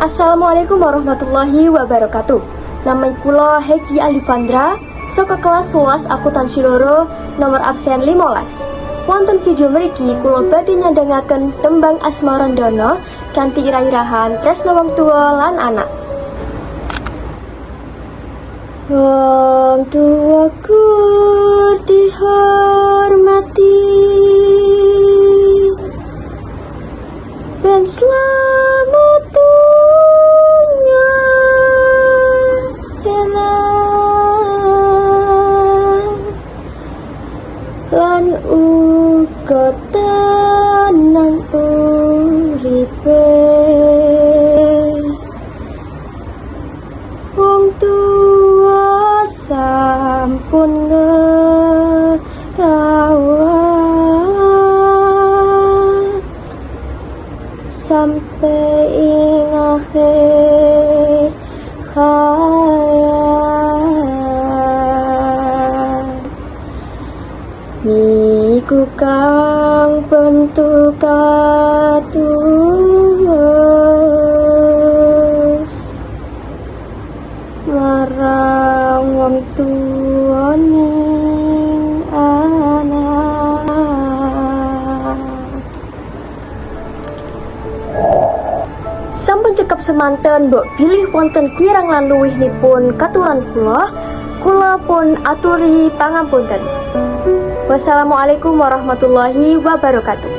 Assalamualaikum warahmatullahi wabarakatuh. Nama kula Heki Alifandra, saka kelas 11 akuntansi loro nomor absen 15. Wonten video mriki kula badhe nyandangaken tembang Asmarandono kanthi irah-irahan tresna wong tuwa lan anak. Wong tuaku dihormati, ben selamat dunia lan uga tenang uripe. Wong tua sampun ngerawat sampai ing akhir hayat. Niku kang bentuk katulus marang wong tuwa ning anak. Sampun cekap semanten mbok bilih wonten kirang lan luwihnipun katuran kula pun aturi pangapunten. Wassalamualaikum warahmatullahi wabarakatuh.